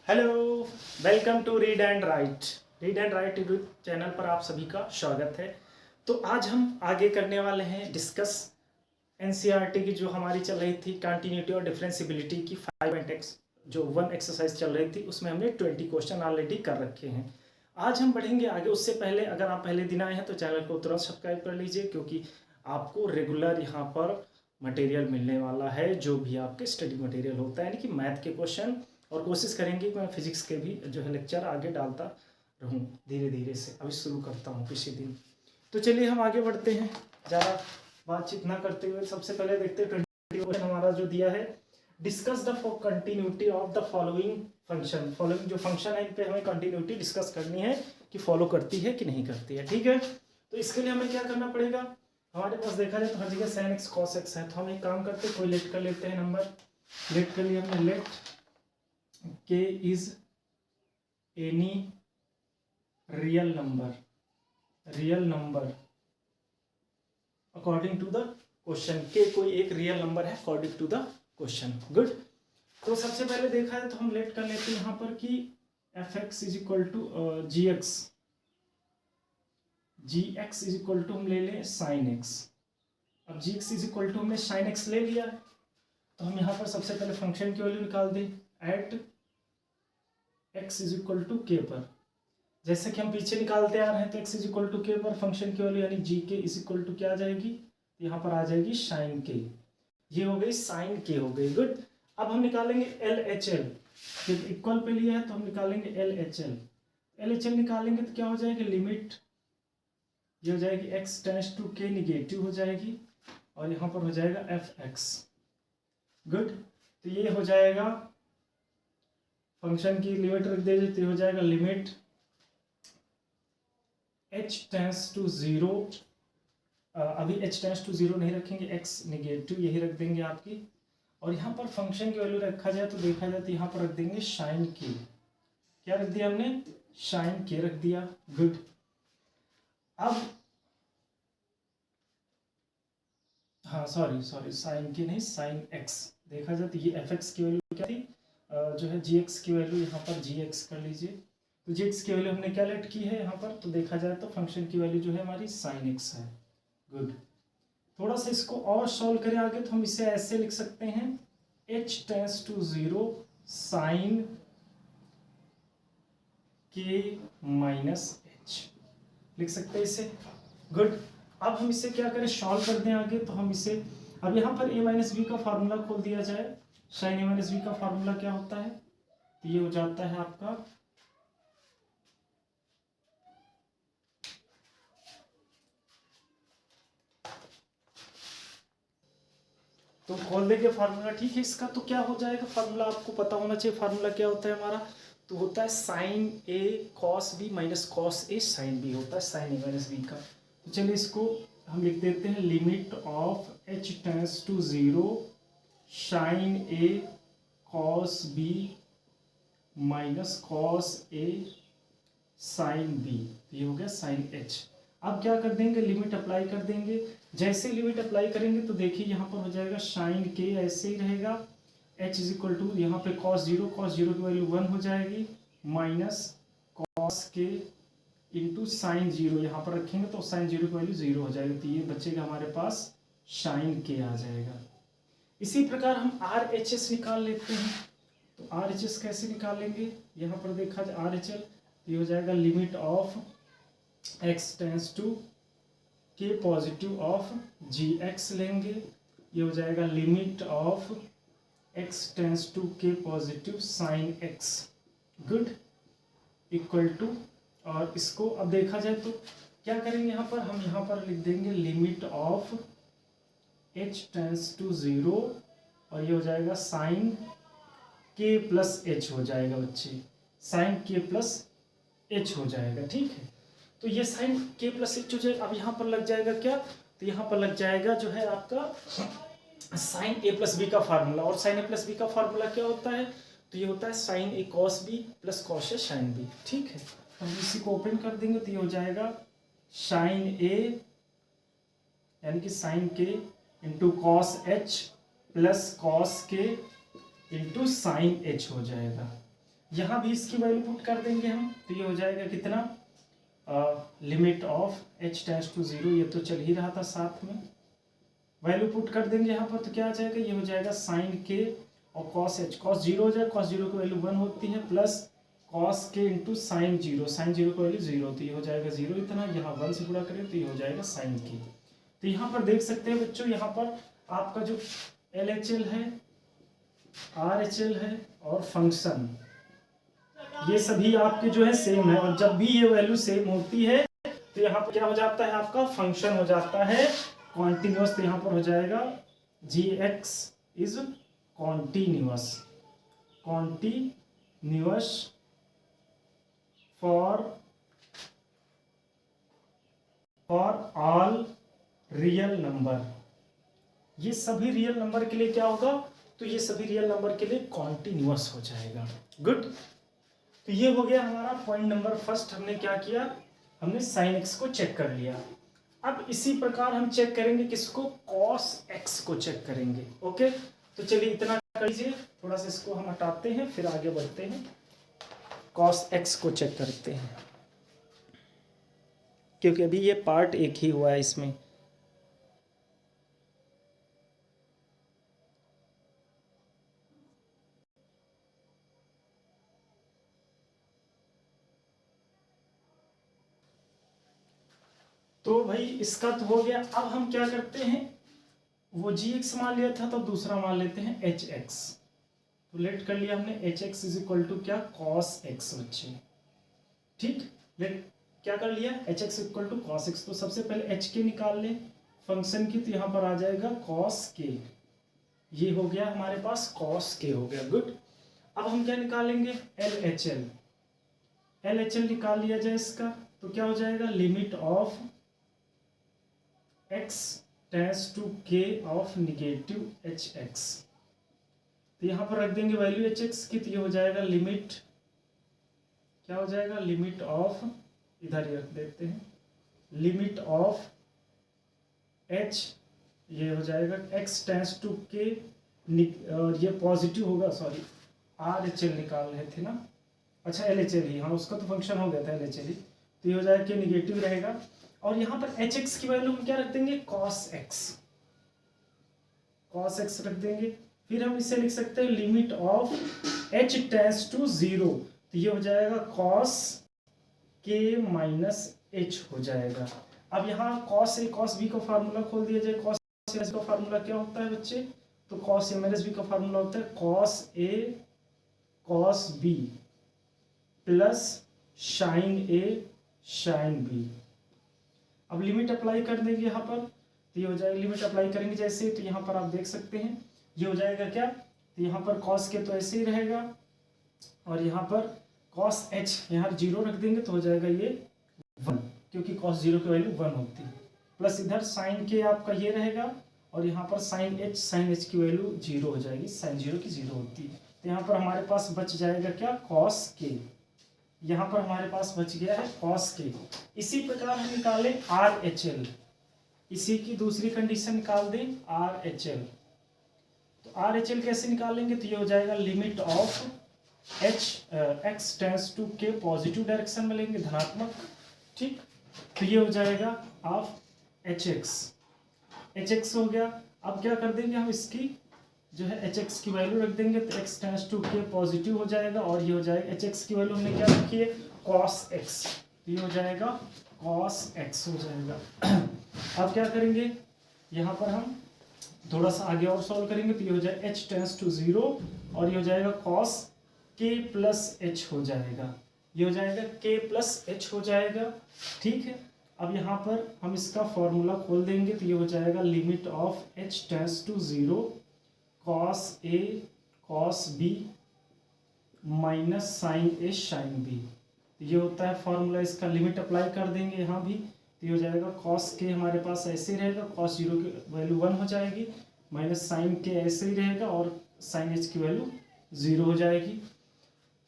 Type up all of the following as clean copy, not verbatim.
Hello, welcome to read and write YouTube channel पर आप सभी का स्वागत है। तो आज हम आगे करने वाले हैं डिस्कस एनसीईआरटी की जो हमारी चल रही थी कंटिन्यूटी और डिफरेंशिएबिलिटी की 5 जो 1 एक्सरसाइज चल रही थी, उसमें हमने 20 क्वेश्चन ऑलरेडी कर रखे हैं। आज हम बढ़ेंगे आगे। उससे पहले अगर आप पहले दिन आए हैं तो चैनल को तुरंत सब्सक्राइब कर लीजिए, क्योंकि आपको रेगुलर यहाँ पर मटेरियल मिलने वाला है, जो भी आपके स्टडी मटेरियल होता है, यानी कि मैथ के क्वेश्चन। और कोशिश करेंगे कि मैं फिजिक्स के भी जो है लेक्चर आगे डालता रहूं धीरे धीरे से। अभी शुरू करता हूं किसी दिन। तो चलिए हम आगे बढ़ते हैं, ज़्यादा बातचीत ना करते हुए। सबसे पहले देखते हैं 20 क्वेश्चन हमारा जो दिया है। Discuss the continuity of the following function. Following जो फंक्शन है, इन पे हमें कंटिन्यूटी डिस्कस करनी है कि फॉलो करती है कि नहीं करती है। ठीक है, तो इसके लिए हमें क्या करना पड़ेगा। हमारे पास देखा जाए तो हर जगह sin x cos x है, तो हम एक काम करते हैं, कोई लेट कर लेते हैं नंबर। लेट कर लिया हमने, late k is any real number according to the question। k कोई एक रियल नंबर है according to the question। Good. तो सबसे पहले देखा है तो हम लेट कर लेते हैं यहाँ पर कि fx is equal to gx is equal to हम ले लें sin x। अब gx इज इक्वल टू हमने sin x ले लिया है, तो हम यहाँ पर सबसे पहले फंक्शन की वैल्यू निकाल दें at x is equal to K पर। जैसे कि हम पीछे निकालते आ रहे हैं, तो x is equal to K पर फंक्शन की वैल्यू यानी जी के इज इक्वल टू क्या आ जाएगी, यहाँ पर आ जाएगी साइन के। ये हो गई साइन के, हो गई। गुड। अब हम निकालेंगे एल एच एल। जब इक्वल पे लिया है तो हम निकालेंगे L H L. L H L निकालेंगे तो क्या हो जाएगी, लिमिट ये हो जाएगी x टेंड्स टू के, निगेटिव हो जाएगी, और यहाँ पर हो जाएगा एफ एक्स। गुड। तो ये हो जाएगा फंक्शन की लिमिट रख दीजिए, तो हो जाएगा limit h tends to zero. अभी h टेंस टू जीरो नहीं रखेंगे, x निगेटिव यही रख देंगे आपकी। और यहाँ पर फंक्शन की वैल्यू रखा जाए तो देखा जाए तो यहाँ पर रख देंगे साइन के। क्या रख दिया हमने, साइन के रख दिया। गुड। अब हाँ सॉरी साइन के नहीं, साइन x। देखा जाए तो ये एफ एक्स की वैल्यू क्या थी, जो है जी एक्स की वैल्यू, यहाँ पर जी एक्स कर लीजिए। तो जी एक्स की वैल्यू हमने क्या लेट की है यहाँ पर, तो देखा जाए तो फंक्शन की वैल्यू जो है हमारी साइन एक्स है। गुड। थोड़ा सा इसको और सॉल्व करें आगे, तो हम इसे ऐसे लिख सकते हैं h tends to zero sine के माइनस h, लिख सकते हैं इसे। गुड। अब हम इसे क्या करें, सॉल्व कर दें आगे, तो हम इसे अब यहाँ पर a माइनस बी का फार्मूला खोल दिया जाए। साइन ए माइनस बी का फार्मूला क्या होता है, तो ये हो जाता है आपका तो खोल देंगे फार्मूला। ठीक है, इसका तो क्या हो जाएगा, फार्मूला आपको पता होना चाहिए। फार्मूला क्या होता है हमारा, तो होता है sign A cos B minus cos A sine B, होता है साइन ए माइनस बी का। तो चलिए इसको हम लिख देते हैं, limit of h tends to zero sine A cos B minus cos A sine B. ये हो गया साइन एच। अब क्या कर देंगे, लिमिट अप्लाई कर देंगे। जैसे लिमिट अप्लाई करेंगे तो देखिए यहाँ पर हो जाएगा साइन के ऐसे ही रहेगा, h इज इक्वल टू यहाँ पे कॉस जीरो की वैल्यू 1 हो जाएगी, माइनस कॉस के इंटू साइन जीरो, यहाँ पर रखेंगे तो साइन जीरो की वैल्यू 0 हो जाएगी। तो ये बचेगा हमारे पास साइन के आ जाएगा। इसी प्रकार हम आर एच एस निकाल लेते हैं। तो आर एच एस कैसे निकालेंगे, यहाँ पर देखा जाए आर एच एल, ये हो जाएगा limit of x tends to K positive of G X लेंगे। ये हो जाएगा limit of x tends to K positive sine x। Good. Equal to, और इसको अब देखा जाए तो क्या करेंगे, यहाँ पर हम यहाँ पर लिख देंगे limit of h tends to zero, और ये हो जाएगा साइन के प्लस एच हो जाएगा बच्चे, साइन के प्लस एच हो जाएगा। ठीक है, तो ये साइन के प्लस एच हो जाएगा। अब यहाँ पर लग जाएगा क्या, तो यहाँ पर लग जाएगा जो है आपका साइन ए प्लस बी का फार्मूला। और साइन ए प्लस बी का फार्मूला क्या होता है, तो ये होता है sign A cos B plus cos A sine B. ठीक है, हम इसी को ओपन कर देंगे तो ये हो जाएगा साइन ए यानी कि साइन के into cos H plus cos के इंटू साइन एच हो जाएगा। यहाँ भी इसकी वैल्यू पुट कर देंगे हम, तो ये हो जाएगा कितना, limit of h tends to 0, ये तो चल ही रहा था साथ में, वैल्यू पुट कर देंगे यहाँ पर, तो क्या आ जाएगा, ये हो जाएगा साइन के और कॉस h, कॉस 0 हो जाएगा, कॉस 0 की वैल्यू 1 होती है, प्लस कॉस के इंटू साइन 0, साइन 0 की वैल्यू 0 होती है, हो जाएगा 0 इतना, यहाँ 1 से गुणा करें तो ये हो जाएगा साइन के। तो यहाँ पर देख सकते हैं बच्चों, यहाँ पर आपका जो LHL है, RHL है और फंक्शन, ये सभी आपके जो है सेम है, और जब भी ये वैल्यू सेम होती है तो यहाँ पर क्या हो जाता है, आपका फंक्शन हो जाता है कॉन्टिन्यूअस। तो यहाँ पर हो जाएगा gx is continuous, continuous for all real number. ये सभी रियल नंबर के लिए क्या होगा, तो ये सभी रियल नंबर के लिए कॉन्टिन्यूअस हो जाएगा। गुड, तो ये हो गया हमारा पॉइंट नंबर फर्स्ट। हमने क्या किया, हमने साइन x को चेक कर लिया। अब इसी प्रकार हम चेक करेंगे किसको, cos x को चेक करेंगे। ओके, तो चलिए इतना कर लीजिए, थोड़ा सा इसको हम हटाते हैं फिर आगे बढ़ते हैं, cos x को चेक करते हैं, क्योंकि अभी ये पार्ट एक ही हुआ है इसमें। तो भाई इसका तो हो गया। अब हम क्या करते हैं, वो gx मान लिया था तो दूसरा मान लेते हैं hx। तो लेट कर लिया हमने, hx इज इक्वल टू क्या, cos x बच्चे। ठीक, लेट क्या कर लिया, hx equal to cos x। तो सबसे पहले h के निकाल लें फंक्शन की, तो यहाँ पर आ जाएगा cos k, ये हो गया हमारे पास cos k हो गया। गुड, अब हम क्या निकालेंगे, LHL। LHL निकाल लिया जाए इसका, तो क्या हो जाएगा, limit of x tends to k of negative hx। तो यहाँ पर रख देंगे वैल्यू hx की, तो ये हो जाएगा लिमिट, क्या हो जाएगा, लिमिट ऑफ, इधर ही रख देते हैं, लिमिट ऑफ h, ये हो जाएगा x टेंड्स टू k, और ये पॉजिटिव होगा, सॉरी RHL निकाल रहे थे ना, अच्छा LHL ही, हाँ उसका तो फंक्शन हो गया था LHL ही, तो ये हो जाएगा कि निगेटिव रहेगा। और यहाँ पर hx की वैल्यू हम क्या रख देंगे, cos x, cos x रख देंगे। फिर हम इसे लिख सकते हैं limit of h tends to 0, तो ये हो जाएगा cos k माइनस h हो जाएगा। अब यहाँ cos a cos b का फार्मूला खोल दिया जाए, cos a का फार्मूला क्या होता है बच्चे, तो cos a माइनस b का फार्मूला होता है cos a cos b plus sin a sin b। अब लिमिट अप्लाई कर देंगे यहाँ पर, तो ये हो जाएगा, लिमिट अप्लाई करेंगे जैसे, तो यहाँ पर आप देख सकते हैं ये हो जाएगा क्या, तो यहाँ पर cos के तो ऐसे ही रहेगा, और यहाँ पर cos h यहाँ 0 रख देंगे तो हो जाएगा ये 1, क्योंकि cos 0 की वैल्यू 1 होती है, प्लस इधर sin के आपका ये रहेगा, और यहाँ पर sin h की वैल्यू 0 हो जाएगी, sin 0 की 0 होती है। तो यहाँ पर हमारे पास बच जाएगा क्या, cos k, यहाँ पर हमारे पास बच गया है cos k। इसी प्रकार हम निकालें RHL, इसी की दूसरी कंडीशन निकाल दें RHL। तो RHL कैसे निकालेंगे, तो ये हो जाएगा limit of x tends to k, positive direction में लेंगे, धनात्मक। ठीक, तो ये हो जाएगा ऑफ hx हो गया। अब क्या कर देंगे हम, इसकी जो है hx की वैल्यू रख देंगे, तो x tends to k positive हो जाएगा, और ये हो जाएगा hx की वैल्यू हमने क्या रखी है, cos x, तो ये हो जाएगा cos x हो जाएगा। अब क्या करेंगे, यहाँ पर हम थोड़ा सा आगे और सॉल्व करेंगे, तो ये हो जाएगा h टेंड्स टू 0, और ये हो जाएगा cos k प्लस h हो जाएगा, ये हो जाएगा k प्लस h हो जाएगा। ठीक है, अब यहाँ पर हम इसका फॉर्मूला खोल देंगे, तो ये हो जाएगा limit of h tends to 0 cos a cos b minus sine a sin b, ये होता है फॉर्मूला इसका। लिमिट अप्लाई कर देंगे यहाँ भी, तो ये हो जाएगा cos k हमारे पास ऐसे ही रहेगा, cos 0 की वैल्यू 1 हो जाएगी, माइनस साइन k ऐसे ही रहेगा, और साइन h की वैल्यू 0 हो जाएगी।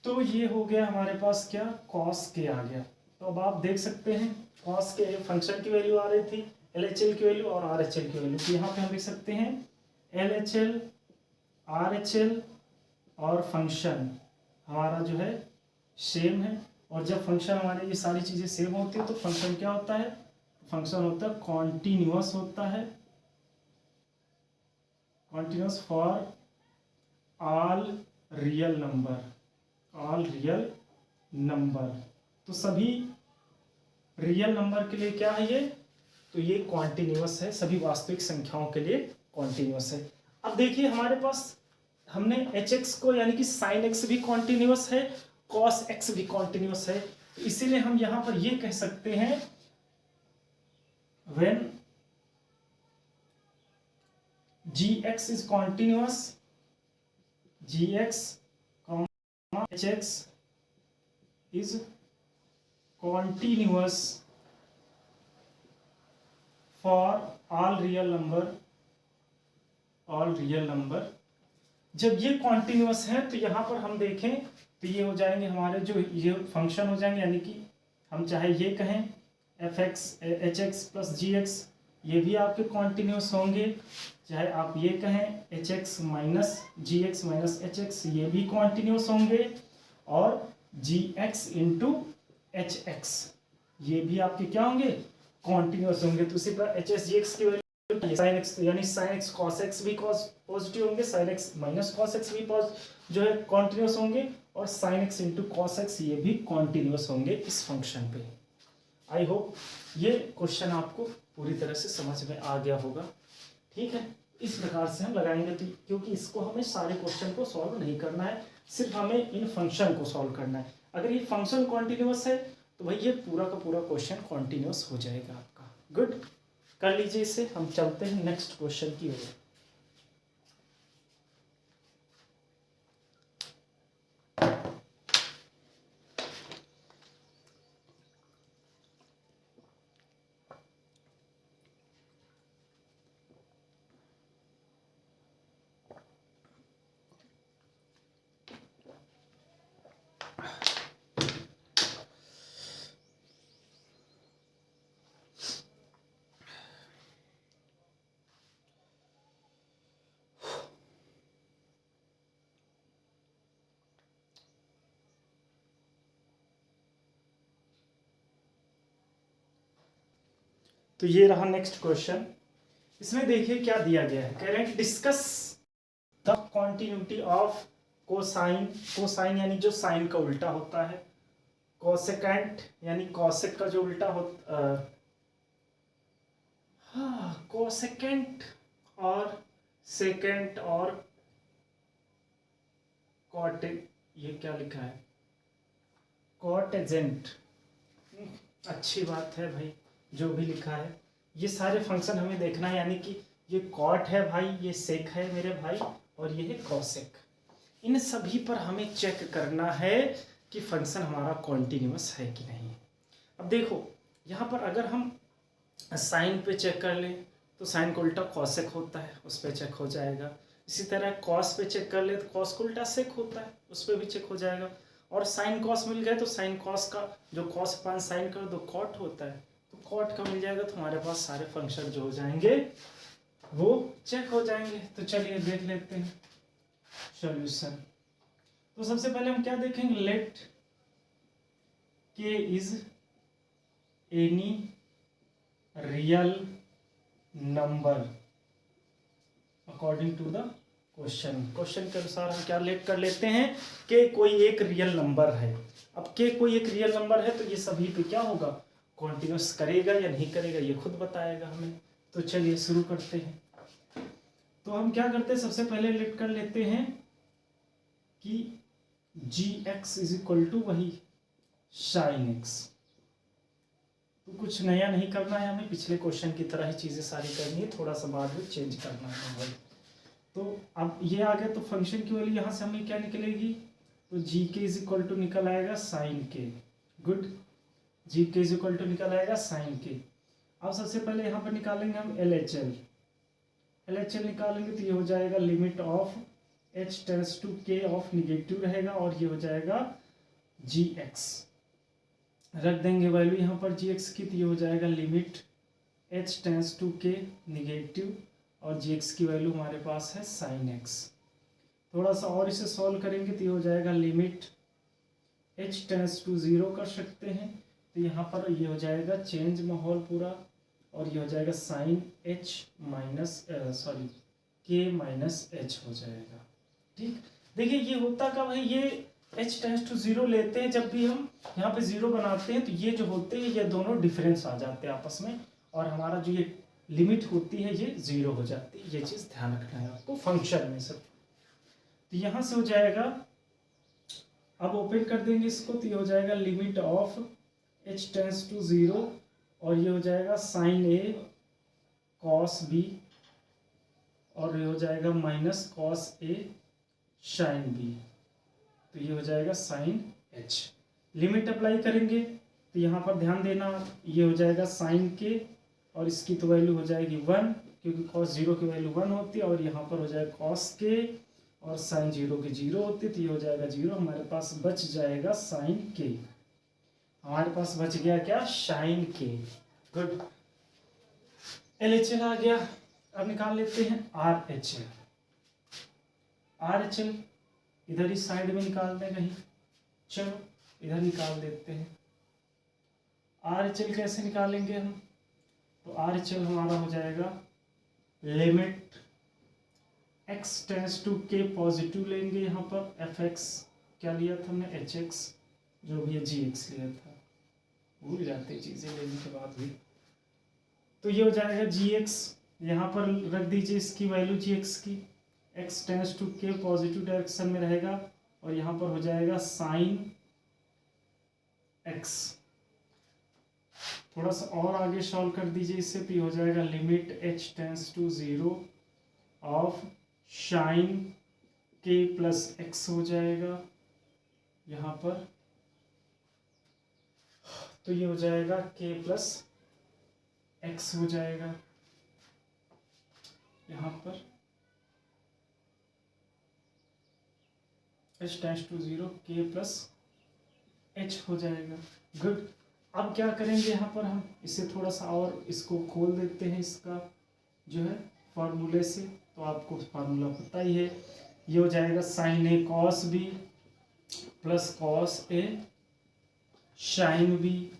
तो ये हो गया हमारे पास क्या, cos k आ गया। तो अब आप देख सकते हैं cos k फंक्शन की वैल्यू आ रही थी, LHL की वैल्यू और RHL की वैल्यू, तो यहाँ पे हम लिख सकते हैं LHL RHL और फंक्शन हमारा जो है सेम है, और जब फंक्शन हमारे ये सारी चीज़ें सेम होती है तो फंक्शन क्या होता है, फंक्शन होता है कॉन्टिन्यूअस होता है, continuous for all real number, all real number. तो सभी रियल नंबर के लिए क्या है ये, तो ये कॉन्टिन्यूअस है, सभी वास्तविक संख्याओं के लिए कॉन्टिन्यूअस है। अब देखिए हमारे पास हमने एच एक्स को यानी कि साइन एक्स भी कॉन्टिन्यूअस है, कॉस एक्स भी कॉन्टिन्यूअस है, तो इसीलिए हम यहां पर ये कह सकते हैं when G X is continuous, G X H X is continuous for all real number, all real number. जब ये कॉन्टिन्यूअस है तो यहाँ पर हम देखें तो ये हो जाएंगे हमारे जो ये फंक्शन हो जाएंगे, यानी कि हम चाहे ये कहें F X H X plus G X, ये भी आपके कॉन्टिन्यूअस होंगे, चाहे आप ये कहें H X minus G X minus H X, ये भी कॉन्टिन्यूअस होंगे, और G X into H X ये भी आपके क्या होंगे, कॉन्टिन्यूअस होंगे। तो उसी पर एच एस जी एक्स की वैल्यू साइन एक्स, यानी साइन एक्स कॉस एक्स भी पॉजिटिव होंगे, sine x minus cos x भी जो है कॉन्टिन्यूअस होंगे, और sine x into cos x ये भी कॉन्टिन्यूअस होंगे इस फंक्शन पे। आई होप ये क्वेश्चन आपको पूरी तरह से समझ में आ गया होगा। ठीक है, इस प्रकार से हम लगाएंगे, क्योंकि इसको हमें सारे क्वेश्चन को सॉल्व नहीं करना है, सिर्फ हमें इन फंक्शन को सॉल्व करना है। अगर ये फंक्शन कॉन्टिन्यूअस है तो भाई ये पूरा का पूरा क्वेश्चन कॉन्टिन्यूअस हो जाएगा आपका। गुड, कर लीजिए इसे, हम चलते हैं नेक्स्ट क्वेश्चन की ओर। तो ये रहा नेक्स्ट क्वेश्चन। इसमें देखिए क्या दिया गया है, कह रहे हैं discuss the continuity of cosine, cosine यानी जो साइन का उल्टा होता है, कोसेकेंट यानी कोसेक का जो उल्टा होता, हाँ कोसेकेंट और सेकेंट और कॉटे, ये क्या लिखा है कॉटेजेंट, अच्छी बात है भाई जो भी लिखा है। ये सारे फंक्शन हमें देखना है, यानी कि ये कॉट है भाई, ये सेक है मेरे भाई, और ये है कॉसेक। इन सभी पर हमें चेक करना है कि फंक्शन हमारा कॉन्टिन्यूअस है कि नहीं। अब देखो यहाँ पर अगर हम साइन पे चेक कर लें तो साइन को उल्टा कॉसेक होता है, उस पर चेक हो जाएगा। इसी तरह कॉस पे चेक कर ले तो कॉस को उल्टा सेक होता है, उस पर भी चेक हो जाएगा। और साइन कॉस मिल गए तो साइन कॉस का जो कॉस पान साइन कर दो कॉट होता है, तो कॉट का मिल जाएगा, तो हमारे पास सारे फंक्शन जो हो जाएंगे वो चेक हो जाएंगे। तो चलिए देख लेते हैं सॉल्यूशन। तो सबसे पहले हम क्या देखेंगे, let K is any real number according to the question. Question के अनुसार हम क्या लेट कर लेते हैं कि कोई एक रियल नंबर है। अब के कोई एक रियल नंबर है तो ये सभी पे क्या होगा, कॉन्टिन्यूस करेगा या नहीं करेगा ये खुद बताएगा हमें। तो चलिए शुरू करते हैं। तो हम क्या करते हैं, सबसे पहले लेट कर लेते हैं कि जी एक्स इज इक्वल टू वही साइन एक्स। तो कुछ नया नहीं करना है हमें, पिछले क्वेश्चन की तरह ही चीज़ें सारी करनी है, थोड़ा सा बाद में चेंज करना है भाई। तो अब ये आ गया, तो फंक्शन की वैल्यू यहाँ से हमें क्या निकलेगी, तो जी के इज इक्वल टू निकल आएगा साइन के। गुड, जी के इज इक्वल टू निकल आएगा साइन के। अब सबसे पहले यहाँ पर निकालेंगे हम L H L. L H L निकालेंगे तो ये हो जाएगा limit of H tends to के ऑफ निगेटिव रहेगा, और ये हो जाएगा जी एक्स। रख देंगे वैल्यू यहाँ पर जी एक्स की, तो ये हो जाएगा लिमिट एच टेंस टू के निगेटिव, और जी एक्स की वैल्यू हमारे पास है साइन एक्स। थोड़ा सा और इसे सॉल्व करेंगे तो ये हो जाएगा लिमिट h टेंस टू 0 कर सकते हैं, तो यहाँ पर ये हो जाएगा चेंज माहौल पूरा, और ये हो जाएगा sine h minus k minus h हो जाएगा। ठीक, देखिए ये होता कब है, ये h टेंस टू 0 लेते हैं जब भी हम यहाँ पे 0 बनाते हैं, तो ये जो होते हैं ये दोनों डिफरेंस आ जाते हैं आपस में, और हमारा जो ये लिमिट होती है ये 0 हो जाती है। ये चीज़ ध्यान रखना है आपको फंक्शन में सब। तो यहाँ से हो जाएगा, अब ओपन कर देंगे इसको, तो ये हो जाएगा limit of h tends to 0, और ये हो जाएगा साइन a कॉस b, और ये हो जाएगा minus cos a sine b, तो ये हो जाएगा साइन h। लिमिट अप्लाई करेंगे तो यहाँ पर ध्यान देना, ये हो जाएगा साइन के, और इसकी तो वैल्यू हो जाएगी 1, क्योंकि कॉस 0 की वैल्यू 1 होती है, और यहाँ पर हो जाएगा कॉस के, और साइन 0 की 0 होती है, तो ये हो जाएगा 0। हमारे पास बच जाएगा साइन के, हमारे पास बच गया क्या, साइन के। गुड, LHL आ गया। अब निकाल लेते हैं RHL। RHL इधर इस साइड में निकालते हैं कहीं, चलो इधर निकाल देते हैं। RHL कैसे निकालेंगे हम, तो RHL हमारा हो जाएगा limit x tends to k positive लेंगे, यहाँ पर fx क्या लिया था हमने, hx, जो भी है gx लिया था, भूल जाते चीज़ें लेने के बाद भी। तो ये हो जाएगा gx, यहाँ पर रख दीजिए इसकी वैल्यू gx की, x tends to k positive direction में रहेगा, और यहाँ पर हो जाएगा साइन x। थोड़ा सा और आगे सॉल्व कर दीजिए इससे, तो हो जाएगा limit h tends to 0 of sine k plus x हो जाएगा यहाँ पर, तो ये हो जाएगा k प्लस x हो जाएगा यहाँ पर, h tends to 0 k plus h हो जाएगा। गुड, अब क्या करेंगे यहाँ पर हम इसे थोड़ा सा और इसको खोल देते हैं, इसका जो है फार्मूले से, तो आपको फार्मूला पता ही है। ये हो जाएगा sign A cos B plus cos A sine B,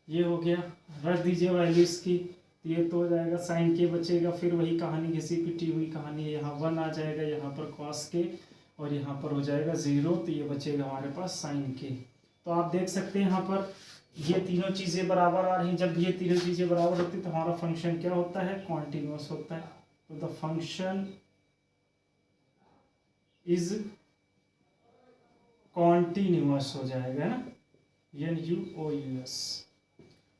ये हो गया, रख दीजिए वैल्यू इसकी, तो ये तो हो जाएगा साइन के बचेगा, फिर वही कहानी घिसी पिटी हुई कहानी है, यहाँ 1 आ जाएगा, यहाँ पर कॉस के, और यहाँ पर हो जाएगा 0, तो ये बचेगा हमारे पास साइन के। तो आप देख सकते हैं यहाँ पर ये तीनों चीज़ें बराबर आ रही हैं। जब ये तीनों चीज़ें बराबर होती है तो हमारा फंक्शन क्या होता है, कॉन्टिन्यूअस होता है। तो द फंक्शन इज कॉन्टिन्यूअस हो जाएगा, है ना, NUOUS।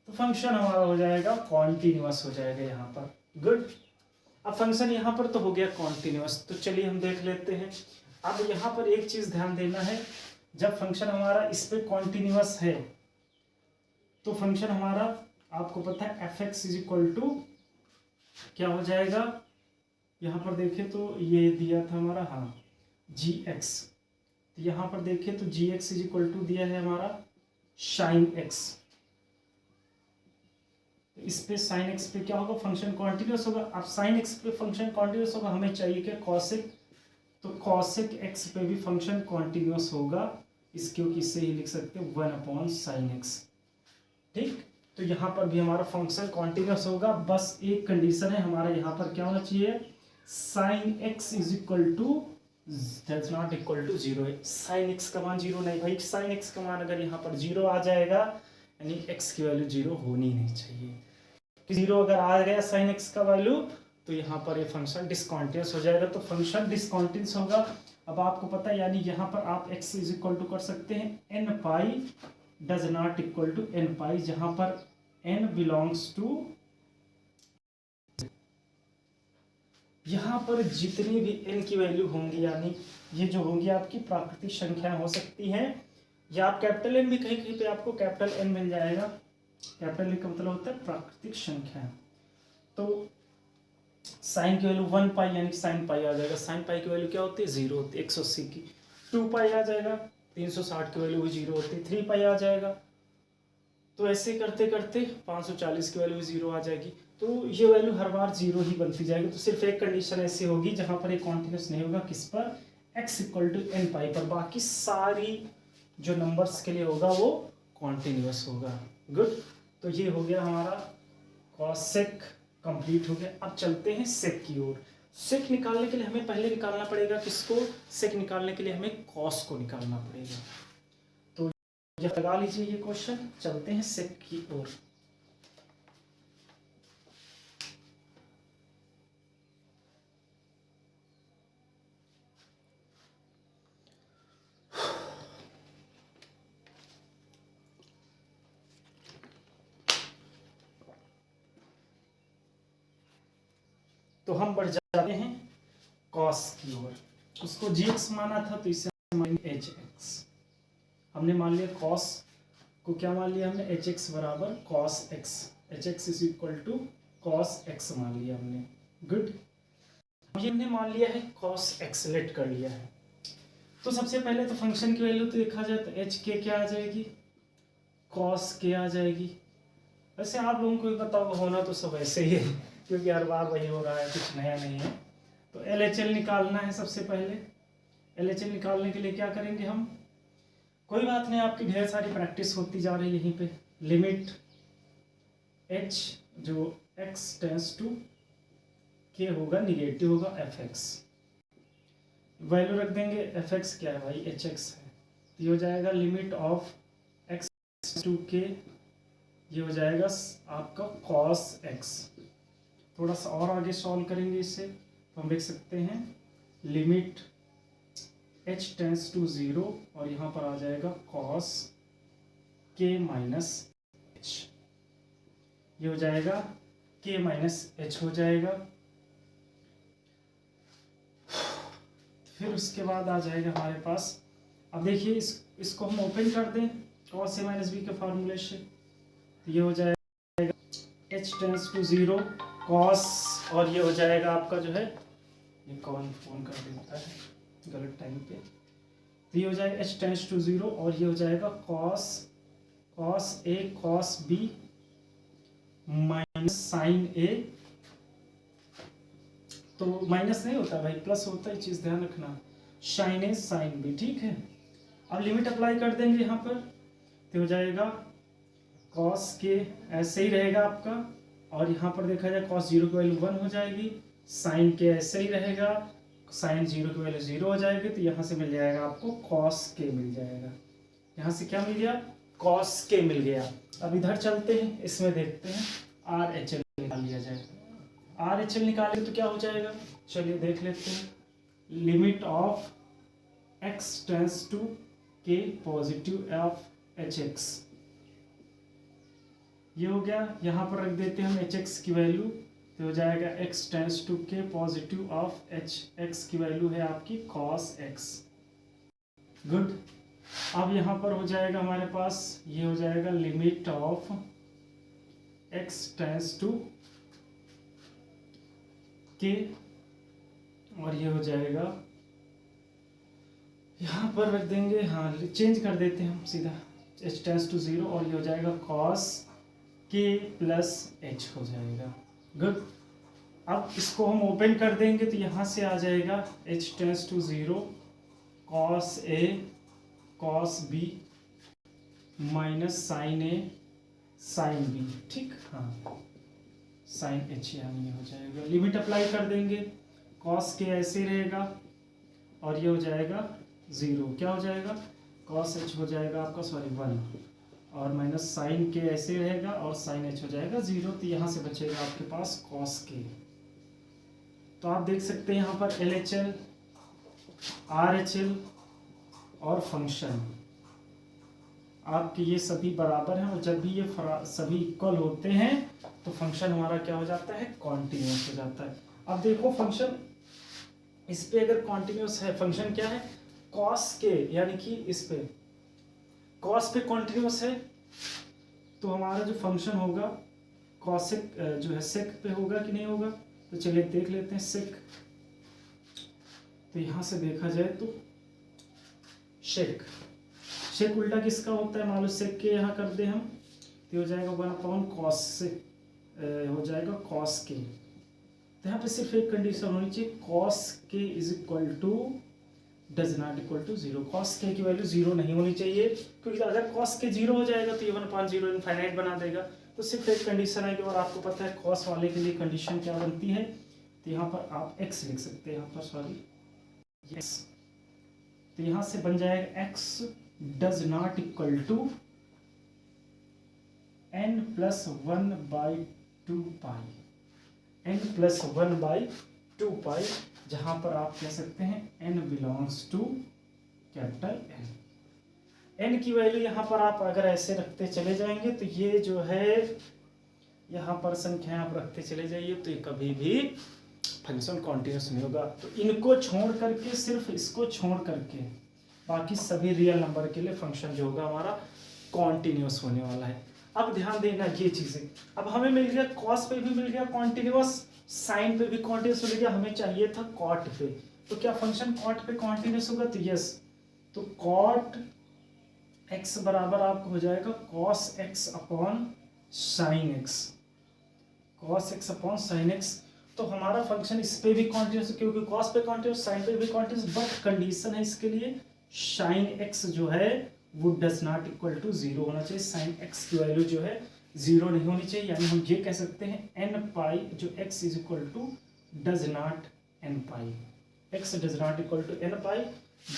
तो फंक्शन हमारा हो जाएगा कॉन्टिन्यूअस हो जाएगा यहाँ पर। गुड, अब फंक्शन यहाँ पर तो हो गया कॉन्टिन्यूअस, तो चलिए हम देख लेते हैं। अब यहाँ पर एक चीज़ ध्यान देना है, जब फंक्शन हमारा इस पे कॉन्टिन्यूअस है तो फंक्शन हमारा आपको पता है fx इज इक्वल टू क्या हो जाएगा, यहाँ पर देखें तो ये दिया था हमारा, हाँ gx, तो यहाँ पर देखें तो gx इज इक्वल टू दिया है हमारा साइन x, तो इस पे साइन x पे क्या होगा, फंक्शन कॉन्टिन्यूअस होगा। अब साइन x पे फंक्शन कॉन्टिन्यूअस होगा, हमें चाहिए क्या, कॉसेक, तो कॉसेक x पे भी फंक्शन कॉन्टिन्यूअस होगा, इस क्योंकि इससे ही लिख सकते हैं 1/sin x। ठीक, तो यहाँ पर भी हमारा फंक्शन कॉन्टिन्यूअस होगा, बस एक कंडीशन है हमारा यहाँ पर क्या होना चाहिए, sine x is equal to that's not equal to 0। साइन x का मान 0 नहीं भाई, साइन x का मान अगर यहाँ पर 0 आ जाएगा यानी x की वैल्यू 0 होनी नहीं चाहिए। 0 अगर आ गया साइन x का वैल्यू तो यहाँ पर ये फंक्शन डिसकॉन्टिन्यूअस हो जाएगा, तो फंक्शन डिसकॉन्टिन्यूअस होगा। अब आपको पता है यानी यहाँ पर आप x इज इक्वल टू कर सकते हैं n pi does not equal to n pi, जहाँ पर n बिलोंग्स टू, यहाँ पर जितनी भी n की वैल्यू होंगी यानी ये जो होंगी आपकी प्राकृतिक संख्याएं हो सकती हैं, या आप कैपिटल n भी कहीं कहीं पे आपको कैपिटल n मिल जाएगा। कैपिटल n का मतलब होता है प्राकृतिक संख्या। तो साइन की वैल्यू 1 पाई यानी साइन पाई आ जाएगा, साइन पाई की वैल्यू क्या होती है 0 होती है 180 की। 2 पाई आ जाएगा, 360 की वैल्यू भी 0 होती है। 3 पाई आ जाएगा, तो ऐसे करते करते 540 की वैल्यू भी 0 आ जाएगी। तो ये वैल्यू हर बार 0 ही बनती जाएगी। तो सिर्फ एक कंडीशन ऐसी होगी जहाँ पर एक कॉन्टिन्यूस नहीं होगा, किस पर, x इक्वल टू n पाई पर, बाकी सारी जो नंबर्स के लिए होगा वो कॉन्टिन्यूस होगा। गुड, तो ये हो गया हमारा कॉस सेक कंप्लीट हो गया। अब चलते हैं सेक की ओर। सेक निकालने के लिए हमें पहले निकालना पड़ेगा किसको? सेक निकालने के लिए हमें कॉस को निकालना पड़ेगा। तो ये लगा लीजिए ये क्वेश्चन। चलते हैं सेक की ओर। तो हम बढ़ जाते हैं कॉस की ओर। उसको gx माना था तो इसे hx हमने मान लिया। कॉस को क्या मान लिया हमने? hx बराबर cos x, hx is equal to cos x मान लिया हमने। गुड, ये हमने मान लिया है कॉस x, लेट कर लिया है। तो सबसे पहले तो फंक्शन की वैल्यू तो देखा जाए तो h के क्या आ जाएगी? कॉस के आ जाएगी। वैसे आप लोगों को भी पता होगा, होना तो सब ऐसे ही है क्योंकि हर बार वही हो रहा है, कुछ नया नहीं है। तो LHL निकालना है सबसे पहले। LHL निकालने के लिए क्या करेंगे हम? कोई बात नहीं, आपकी ढेर सारी प्रैक्टिस होती जा रही है यहीं पे। लिमिट h जो x टेंस टू k होगा, निगेटिव होगा fx, वैल्यू रख देंगे। fx क्या है भाई? hx है। तो ये हो जाएगा limit of x to k, ये हो जाएगा आपका cos x। थोड़ा सा और आगे सॉल्व करेंगे इससे तो हम देख सकते हैं लिमिट h टेंस टू 0 और यहाँ पर आ जाएगा cos k माइनस h, ये हो जाएगा k माइनस h हो जाएगा। फिर उसके बाद आ जाएगा हमारे पास, अब देखिए इसको हम ओपन कर दें cos a माइनस b के फार्मूले से, तो ये हो जाएगा h टेंस टू 0 cos, और ये हो जाएगा आपका जो है, ये कौन फोन कर देता है गलत टाइम पे, तो ये हो जाएगा h टेंस टू 0 और ये हो जाएगा cos a cos b minus sine a। तो माइनस नहीं होता भाई, प्लस होता है, चीज़ ध्यान रखना, साइन a साइन b। ठीक है, अब लिमिट अप्लाई कर देंगे यहाँ पर, तो हो जाएगा cos के ऐसे ही रहेगा आपका, और यहाँ पर देखा जाए cos 0 की वैल्यू 1 हो जाएगी, साइन के ऐसे ही रहेगा, साइन 0 की वैल्यू 0 हो जाएगी, तो यहाँ से मिल जाएगा आपको cos के मिल जाएगा। यहाँ से क्या मिल गया? cos के मिल गया। अब इधर चलते हैं, इसमें देखते हैं RHL निकाल लिया जाए। RHL निकालें तो क्या हो जाएगा? चलिए देख लेते हैं। Limit of x tends to k positive of hx, ये हो गया। यहाँ पर रख देते हैं हम hx की वैल्यू, तो हो जाएगा x tends to k positive of hx की वैल्यू है आपकी cos x। गुड, अब यहाँ पर हो जाएगा हमारे पास, ये हो जाएगा limit of x tends to k, और ये हो जाएगा यहाँ पर रख देंगे, हाँ चेंज कर देते हैं हम सीधा, h टेंस टू 0 और ये हो जाएगा cos k प्लस h हो जाएगा। गुड, अब इसको हम ओपन कर देंगे तो यहाँ से आ जाएगा h tends to 0 cos a cos b minus sine a sine b। ठीक, हाँ साइन h यानी ये हो जाएगा। लिमिट अप्लाई कर देंगे, cos के ऐसे रहेगा और ये हो जाएगा 0, क्या हो जाएगा? cos h हो जाएगा आपका, सॉरी 1, और माइनस साइन के ऐसे रहेगा और साइन h हो जाएगा 0, तो यहाँ से बचेगा आपके पास cos के। तो आप देख सकते हैं यहाँ पर LHL RHL और फंक्शन आपके ये सभी बराबर हैं, और जब भी ये सभी इक्वल होते हैं तो फंक्शन हमारा क्या हो जाता है? कॉन्टिन्यूस हो जाता है। अब देखो फंक्शन इस पे अगर कॉन्टिन्यूस है, फंक्शन क्या है? cos के, यानी कि इस पे cos पे कॉन्टिन्यूस है, तो हमारा जो फंक्शन होगा cosec जो है sec पे होगा कि नहीं होगा? तो चलिए देख लेते हैं sec। तो यहाँ से देखा जाए तो शेक उल्टा किसका होता है? मान लो सेक के यहाँ कर दे हम, तो हो जाएगा 1/cos से हो जाएगा cos के। तो यहाँ पे सिर्फ एक कंडीशन होनी चाहिए, cos K is equal to does not equal to zero. Cos K की वैल्यू जीरो नहीं होनी चाहिए, क्योंकि अगर कॉस के जीरो हो जाएगा तो ये 1/0 इनफाइनाइट बना देगा। तो सिर्फ एक कंडीशन है कि, और आपको पता है कॉस वाले के लिए कंडीशन क्या बनती है, तो यहाँ पर आप x लिख सकते हैं, यहाँ पर सॉरी x, तो यहाँ से बन जाएगा x does not equal to n+1/2 pi, n+1/2 pi, जहां पर आप कह सकते हैं n belongs to capital N। n की वैल्यू यहाँ पर आप अगर ऐसे रखते चले जाएंगे तो ये जो है यहाँ पर संख्या आप रखते चले जाइए तो ये कभी भी फंक्शन कॉन्टिन्यूस नहीं होगा। तो इनको छोड़ करके, सिर्फ इसको छोड़ करके बाकी सभी रियल नंबर के लिए फंक्शन जो होगा हमारा कॉन्टिन्यूस होने वाला है। अब ध्यान देना ये चीजें, अब हमें मिल गया कॉस पे भी मिल गया कॉन्टिन्यूस, साइन पे भी कॉन्टिन्यूस मिल गया, हमें चाहिए था कॉट पे। तो क्या फंक्शन कॉट पे कॉन्टिन्यूस होगा, तो यस, तो कॉट x बराबर आपको हो जाएगा cos x upon sine x, cos x upon sine x। तो हमारा फंक्शन इस पे भी कॉन्टिन्यूस, क्योंकि cos पे कॉन्टिन्यूस, साइन पे भी कॉन्टिन्यूस, बट कंडीशन है इसके लिए साइन x जो है वो does not equal to zero होना चाहिए, साइन x की वैल्यू जो है जीरो नहीं होनी चाहिए। यानी हम ये कह सकते हैं n पाई जो x is equal to does not n pi, x does not equal to n pi,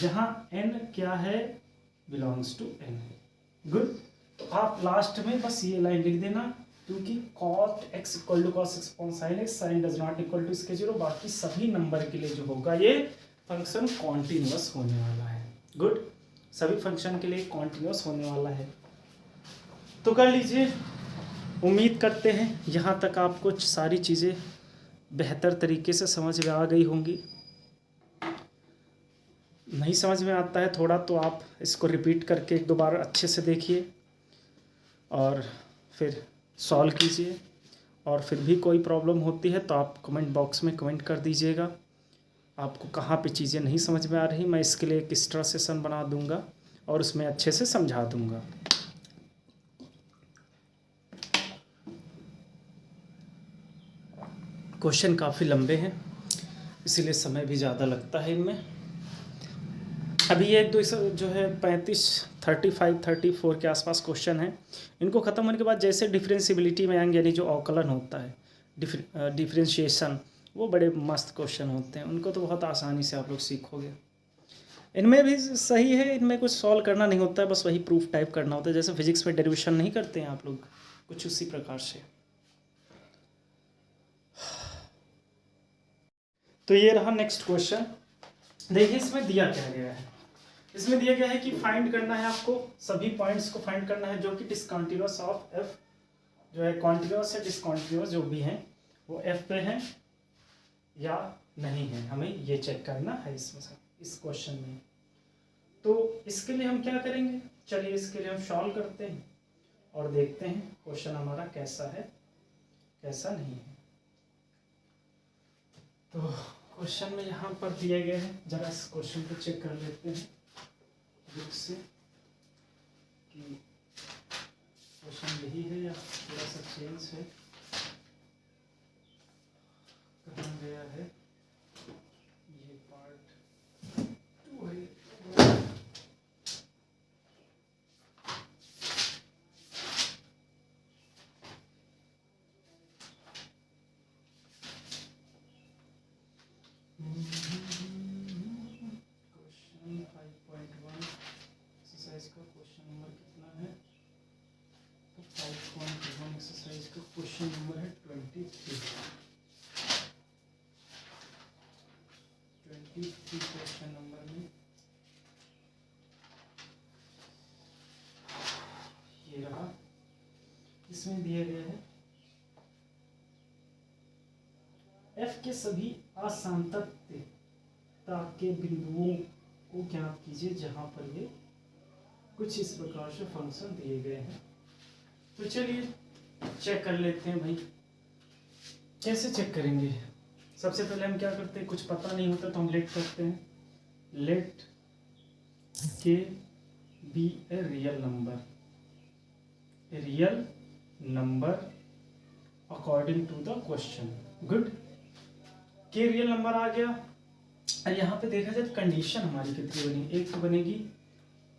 जहां n क्या है, बिलोंग्स टू n। गुड। तो आप लास्ट में बस ये लाइन लिख देना, क्योंकि cot x equal to cos x upon sin x, sine does not equal to इसके जीरो, बाकी सभी नंबर के लिए जो होगा ये फंक्शन कॉन्टिन्यूअस होने वाला है। गुड, सभी फंक्शन के लिए कॉन्टिन्यूअस होने वाला है। तो कर लीजिए, उम्मीद करते हैं यहाँ तक आपको सारी चीज़ें बेहतर तरीके से समझ में आ गई होंगी। नहीं समझ में आता है थोड़ा तो आप इसको रिपीट करके एक दो बार अच्छे से देखिए और फिर सॉल्व कीजिए, और फिर भी कोई प्रॉब्लम होती है तो आप कमेंट बॉक्स में कमेंट कर दीजिएगा आपको कहाँ पे चीज़ें नहीं समझ में आ रही। मैं इसके लिए एक एक्स्ट्रा सेशन बना दूंगा और उसमें अच्छे से समझा दूंगा। क्वेश्चन काफ़ी लंबे हैं इसीलिए समय भी ज़्यादा लगता है इनमें। अभी ये एक दो जो है 35, 35, 34 के आसपास क्वेश्चन हैं। इनको ख़त्म होने के बाद जैसे डिफरेंशियबिलिटी में आएंगे, यानी जो अवकलन होता है, डिफरेंशिएशन, वो बड़े मस्त क्वेश्चन होते हैं, उनको तो बहुत आसानी से आप लोग सीखोगे। इनमें भी सही है, इनमें कुछ सॉल्व करना नहीं होता है, बस वही प्रूफ टाइप करना होता है, जैसे फिजिक्स में डेरिवेशन नहीं करते हैं आप लोग, कुछ उसी प्रकार से। तो ये रहा नेक्स्ट क्वेश्चन। देखिए इसमें दिया क्या गया है, इसमें दिया गया है कि फाइंड करना है आपको, सभी पॉइंट्स को फाइंड करना है जो कि डिसकंटिन्यूअस ऑफ एफ, जो है कॉन्टिन्यूअस है डिसकंटिन्यूअस जो भी हैं वो एफ पे हैं या नहीं है, हमें ये चेक करना है इसमें से, इस क्वेश्चन में। तो इसके लिए हम क्या करेंगे, चलिए इसके लिए हम सॉल्व करते हैं और देखते हैं क्वेश्चन हमारा कैसा है कैसा नहीं है। तो क्वेश्चन में यहाँ पर दिया गया है, जरा इस क्वेश्चन को चेक कर लेते हैं बुक से कि क्वेश्चन यही है या थोड़ा सा चेंज है, कहाँ गया है, ये पार्ट 2 है। क्वेश्चन 5.1 एक्सरसाइज का क्वेश्चन नंबर कितना है, तो 5.1 एक्सरसाइज का क्वेश्चन नंबर है 23 क्वेश्चन नंबर में ये रहा। इसमें दिया गया है f के सभी असांतत्यता के बिंदुओं को ज्ञात कीजिए जहां पर ये कुछ इस प्रकार से फंक्शन दिए गए हैं। तो चलिए चेक कर लेते हैं भाई, कैसे चेक करेंगे। सबसे पहले हम क्या करते हैं, कुछ पता नहीं होता तो हम लेट करते हैं, let k be a real number according to the question. Good, k real number आ गया और यहाँ पे देखा जाए तो कंडीशन हमारी कितनी बनी, एक तो बनेगी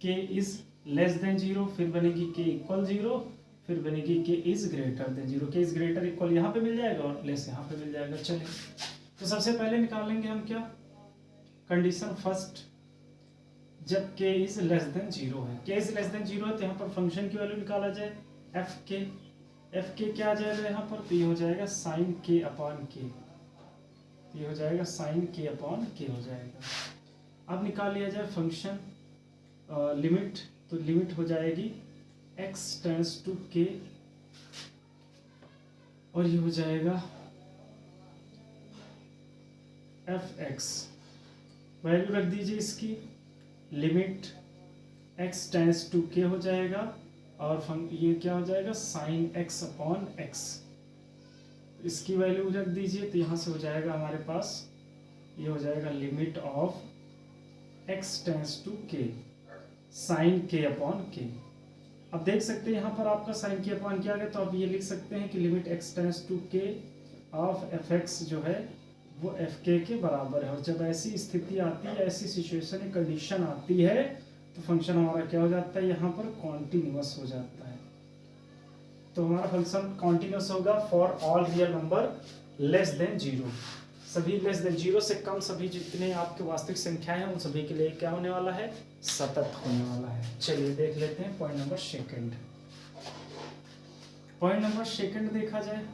के इज लेस देन 0, फिर बनेगी के इक्वल 0, फिर बनेगी के इज ग्रेटर देन 0। के इज ग्रेटर इक्वल यहाँ पे मिल जाएगा और लेस यहाँ पे मिल जाएगा। चलिए तो सबसे पहले निकालेंगे हम क्या, कंडीशन फर्स्ट, जब के इज लेस देन 0 है। के इज लेस देन 0 है तो यहाँ पर फंक्शन की वैल्यू निकाला जाए एफ के क्या आ जाएगा यहाँ पर, तो ये हो जाएगा साइन के अपॉन के, ये हो जाएगा साइन के अपॉन के हो जाएगा। अब निकाल लिया जाए फंक्शन लिमिट, तो लिमिट हो जाएगी x टेंस टू k, और ये हो जाएगा fx, वैल्यू रख दीजिए इसकी, limit x tends to k हो जाएगा, और ये क्या हो जाएगा साइन x अपॉन x, इसकी वैल्यू रख दीजिए, तो यहाँ से हो जाएगा हमारे पास, ये हो जाएगा limit of x tends to k sine k upon k. अब देख सकते हैं यहाँ पर आपका साइन के अपॉन के आ गया, तो अब ये लिख सकते हैं कि limit x tends to k of fx जो है वो fk के बराबर है। और जब ऐसी स्थिति आती है, ऐसी सिचुएशन कंडीशन आती है, तो फंक्शन हमारा क्या हो जाता है, यहाँ पर कॉन्टिन्यूअस हो जाता है। तो हमारा फंक्शन कॉन्टिन्यूअस होगा for all real number less than 0, सभी लेस देन 0 से कम सभी जितने आपके वास्तविक संख्याएं हैं उन सभी के लिए क्या होने वाला है, सतत होने वाला है। चलिए देख लेते हैं point number second. Point number second देखा जाए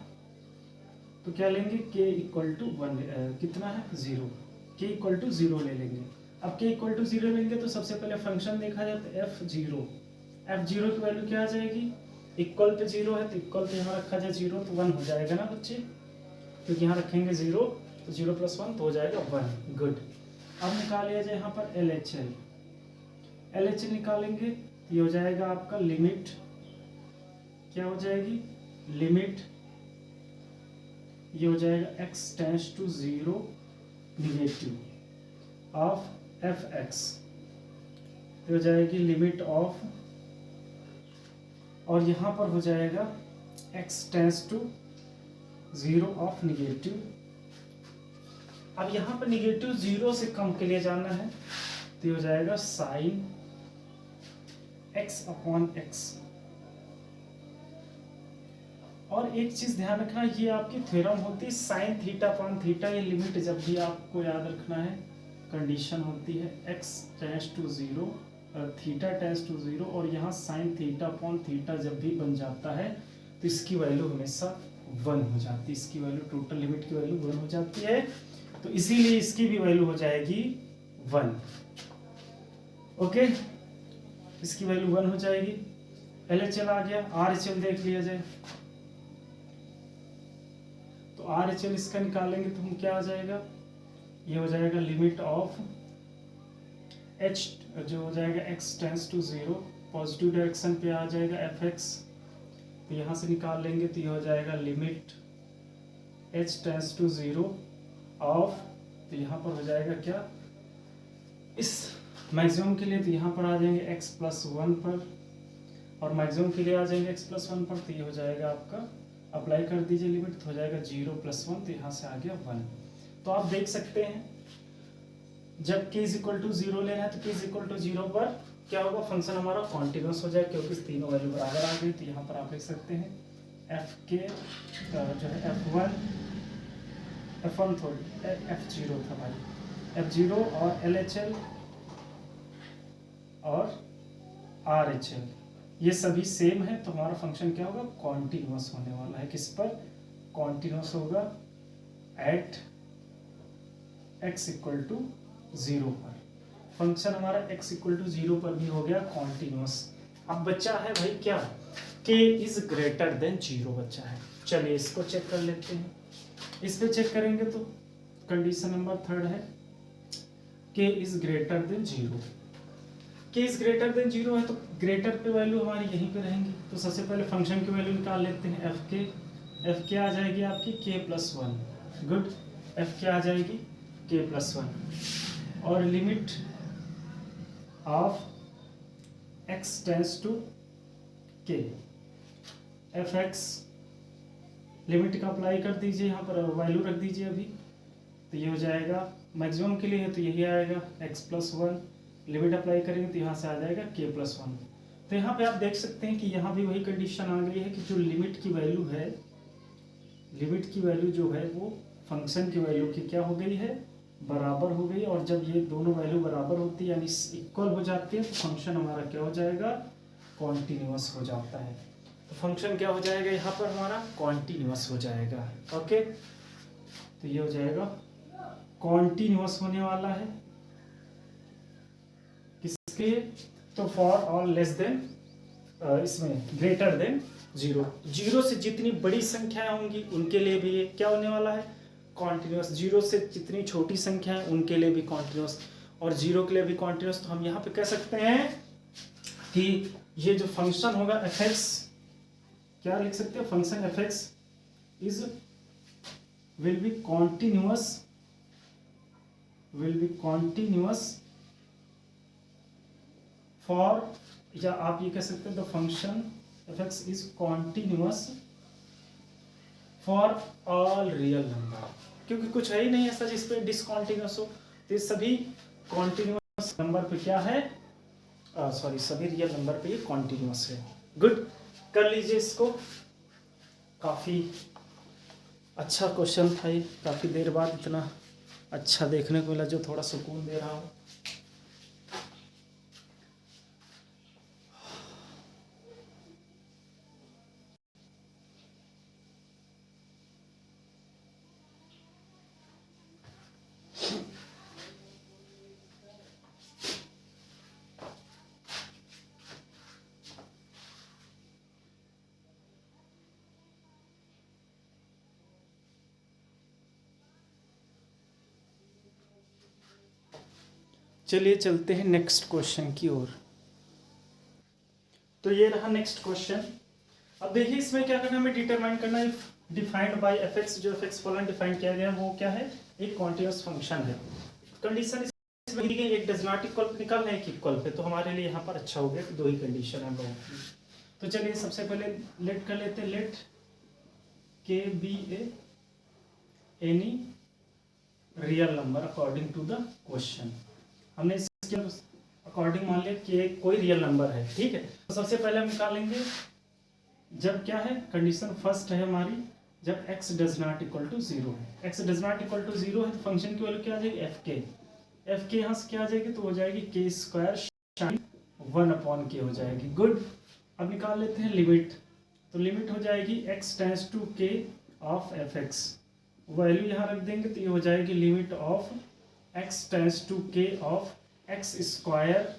तो क्या लेंगे, के इक्वल टू 1, कितना है 0, के इक्वल टू 0 ले लेंगे। अब के इक्वल टू 0 लेंगे तो सबसे पहले फंक्शन देखा जाए तो f0 की वैल्यू क्या आ जाएगी, इक्वल पे 0 है तो इक्वल पे यहाँ रखा जाए 0 तो 1 हो जाएगा ना बच्चे, क्योंकि यहाँ रखेंगे 0 तो 0 + 1 तो हो जाएगा 1। गुड। अब निकाल लिया जाए यहाँ पर LHL निकालेंगे, ये हो जाएगा आपका लिमिट, क्या हो जाएगी लिमिट, ये हो जाएगा x tends to 0 negative of fx, ये हो जाएगी लिमिट ऑफ, और यहाँ पर हो जाएगा x tends to 0 of negative. अब यहाँ पर नेगेटिव 0 से कम के लिए जाना है, तो ये हो जाएगा साइन x अपॉन x। और एक चीज ध्यान रखना, ये आपकी थ्योरम होती है साइन थीटा अपॉन थीटा, ये लिमिट जब भी आपको याद रखना है, कंडीशन होती है x tends to 0 theta tends to 0, और यहाँ साइन थीटा अपॉन थीटा जब भी बन जाता है तो इसकी वैल्यू हमेशा 1 हो जाती है, इसकी वैल्यू टोटल लिमिट की वैल्यू 1 हो जाती है, तो इसीलिए इसकी भी वैल्यू हो जाएगी 1। ओके, इसकी वैल्यू 1 हो जाएगी। LHL आ गया, RHL देख लिया जाए, तो RHL इसका निकालेंगे तो हम क्या आ जाएगा, ये हो जाएगा लिमिट ऑफ h जो हो जाएगा x tends to 0, positive direction पे आ जाएगा fx, तो यहाँ से निकाल लेंगे तो ये हो जाएगा limit h tends to 0 of, तो यहाँ पर हो जाएगा क्या, इस मैक्सिमम के लिए तो यहाँ पर आ जाएंगे x + 1 पर, और मैक्सिमम के लिए आ जाएंगे x + 1 पर, तो ये हो जाएगा आपका, अप्लाई कर दीजिए लिमिट, तो हो जाएगा 0 + 1, तो यहाँ से आ गया 1। तो आप देख सकते हैं जब k = 0 लेना है तो k = 0 पर क्या होगा, फंक्शन हमारा कॉन्टिन्यूअस हो जाएगा, क्योंकि तीनों वैल्यू बराबर आ गई। तो यहाँ पर आप लिख सकते हैं f जो है f1 f0 था भाई, f0 और LHL और RHL ये सभी सेम है, तो हमारा फंक्शन क्या होगा, कॉन्टिन्यूअस होने वाला है। किस पर कॉन्टिन्यूअस होगा, एट x = 0 पर। फंक्शन हमारा x = 0 पर भी हो गया कॉन्टिन्यूअस। अब बच्चा है भाई क्या, k इज ग्रेटर देन 0 बच्चा है। चलिए इसको चेक कर लेते हैं। इस पे चेक करेंगे तो कंडीशन नंबर 3 है k is greater than 0। k is greater than 0 है तो ग्रेटर पे वैल्यू हमारी यहीं पे रहेंगी। तो सबसे पहले फंक्शन की वैल्यू निकाल लेते हैं, f आ जाएगी आपकी k + 1। गुड, f आ जाएगी k + 1, और limit of x tends to k, fx limit का अप्लाई कर दीजिए, यहाँ पर वैल्यू रख दीजिए अभी, तो ये हो जाएगा मैक्सिमम के लिए है तो यही आएगा x+1, लिमिट अप्लाई करेंगे तो यहाँ से आ जाएगा k+1। तो यहाँ पे आप देख सकते हैं कि यहाँ भी वही कंडीशन आ गई है कि जो लिमिट की वैल्यू है, लिमिट की वैल्यू जो है वो फंक्शन की वैल्यू की क्या हो गई है, बराबर हो गई। और जब ये दोनों वैल्यू बराबर होती है यानी इक्वल हो जाती है तो फंक्शन हमारा क्या हो जाएगा, कॉन्टिन्यूअस हो जाता है। तो फंक्शन क्या हो जाएगा यहाँ पर हमारा, कॉन्टिन्यूअस हो जाएगा। ओके, तो ये हो जाएगा कॉन्टिन्यूअस होने वाला है किसके, तो फॉर ऑल लेस देन, इसमें ग्रेटर देन 0, 0 से जितनी बड़ी संख्याएं होंगी उनके लिए भी ये क्या होने वाला है, कॉन्टिन्यूअस। 0 से जितनी छोटी संख्याएं उनके लिए भी कॉन्टिन्यूअस और 0 के लिए भी कॉन्टिन्यूअस। तो हम यहाँ पे कह सकते हैं कि ये जो फंक्शन होगा f(x), क्या लिख सकते हैं, function f(x) is will be continuous for, या आप ये कह सकते हैं the function f(x) is continuous for all real number, क्योंकि कुछ है ही नहीं ऐसा जिस पे डिसकॉन्टिन्यूअस हो। तो ये सभी कॉन्टिन्यूअस नंबर पे क्या है, सॉरी सभी रियल नंबर पे ये कॉन्टिन्यूअस है। गुड, कर लीजिए इसको। काफ़ी अच्छा क्वेश्चन था ये, काफ़ी देर बाद इतना अच्छा देखने को मिला जो थोड़ा सुकून दे रहा हो। चलिए चलते हैं नेक्स्ट क्वेश्चन की ओर। तो ये रहा नेक्स्ट क्वेश्चन। अब देखिए इसमें क्या करना है, हमें डिटरमाइन करना है डिफाइंड बाय f(x), जो f(x) फॉलोइंग डिफाइन किया गया वो क्या है, एक कॉन्टिन्यूअस फंक्शन है। कंडीशन इसमें दी गई, एक डज नॉट इक्वल निकालना है, एक इक्वल पे। तो हमारे लिए यहाँ पर अच्छा हो गया कि 2 ही कंडीशन है हम लोगों की। तो चलिए सबसे पहले लेट कर लेते हैं, let k be any real number according to the question. हमने इसके अकॉर्डिंग मान लिया कि कोई रियल नंबर है, ठीक है। तो सबसे पहले हम निकालेंगे जब क्या है, कंडीशन फर्स्ट है हमारी, जब x does not equal to 0 है। x does not equal to 0 है तो फंक्शन की वैल्यू क्या आ जाएगी, f के यहाँ से क्या आ जाएगी, तो हो जाएगी k² शाइन 1/k हो जाएगी। गुड, अब निकाल लेते हैं लिमिट। तो लिमिट हो जाएगी x tends to k of f(x), value यहाँ रख देंगे तो ये हो जाएगी limit of x tends to k of x²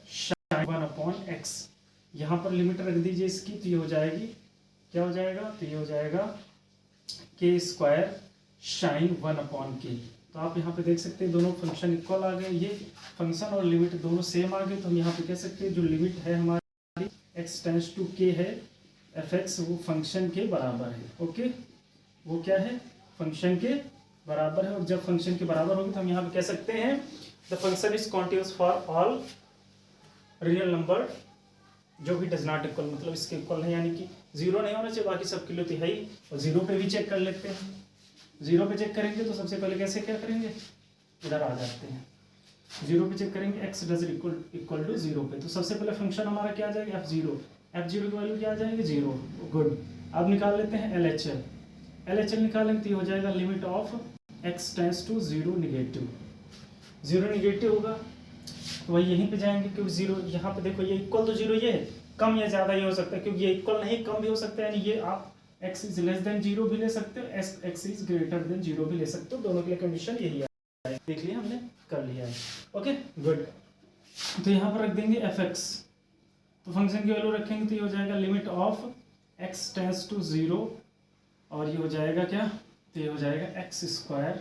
sine 1/x। यहाँ पर लिमिट रख दीजिए इसकी, तो ये हो जाएगी, क्या हो जाएगा, तो ये हो जाएगा k² शाइन 1/k। तो आप यहाँ पे देख सकते हैं दोनों फंक्शन इक्वल आ गए, ये फंक्शन और लिमिट दोनों सेम आ गए। तो हम यहाँ पे कह सकते हैं जो लिमिट है हमारी x टेंड्स टू k है f(x), वो फंक्शन के बराबर है। ओके, वो क्या है, फंक्शन के बराबर है। और जब फंक्शन के बराबर होगी तो हम यहाँ पे कह सकते हैं the function is continuous for all real number जो भी डज नॉट इक्वल, मतलब इसके इक्वल है, यानी कि 0 नहीं होना चाहिए, बाकी सब के लिए तो है ही। और 0 पे भी चेक कर लेते हैं। 0 पे चेक करेंगे तो सबसे पहले कैसे क्या करेंगे, इधर आ जाते हैं। 0 पे चेक करेंगे x डज इक्वल टू 0 पे, तो सबसे पहले फंक्शन हमारा क्या आ जाएगा, f0 की वैल्यू क्या आ जाएगी, 0। गुड, अब निकाल लेते हैं LHL निकालेंगे तो ये हो जाएगा limit of x tends to 0 negative. 0 negative होगा तो वही यहीं पे जाएंगे, क्योंकि 0 यहाँ पे देखो ये इक्वल तो 0 ये है, कम या ज़्यादा ये हो सकता है, क्योंकि ये इक्वल नहीं कम भी हो सकता है। यानी ये आप x इज लेस देन 0 भी ले सकते हो, x इज ग्रेटर देन 0 भी ले सकते हो, दोनों के लिए कंडीशन यही है। देख लिया हमने, कर लिया है। ओके गुड, तो यहाँ पर रख देंगे f(x), तो फंक्शन की वैल्यू रखेंगे तो ये हो जाएगा limit of x tends to 0, और ये हो जाएगा क्या, तो ये हो जाएगा x²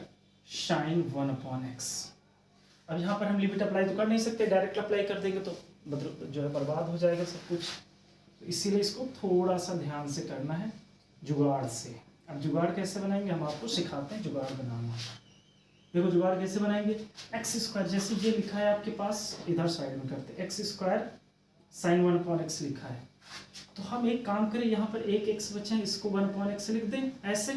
शाइन 1/x। अब यहाँ पर हम लिमिट अप्लाई तो कर नहीं सकते, डायरेक्ट अप्लाई कर देंगे तो मतलब जो है बर्बाद हो जाएगा सब कुछ। तो इसीलिए इसको थोड़ा सा ध्यान से करना है, जुगाड़ से। अब जुगाड़ कैसे बनाएंगे हम आपको सिखाते हैं जुगाड़ बनाना। देखो जुगाड़ कैसे बनाएंगे, x², जैसे ये लिखा है आपके पास, इधर साइड में करते हैं, x² साइन 1/x लिखा है। तो हम एक काम करें, यहाँ पर एक x बचा है, इसको 1/x लिख दें ऐसे,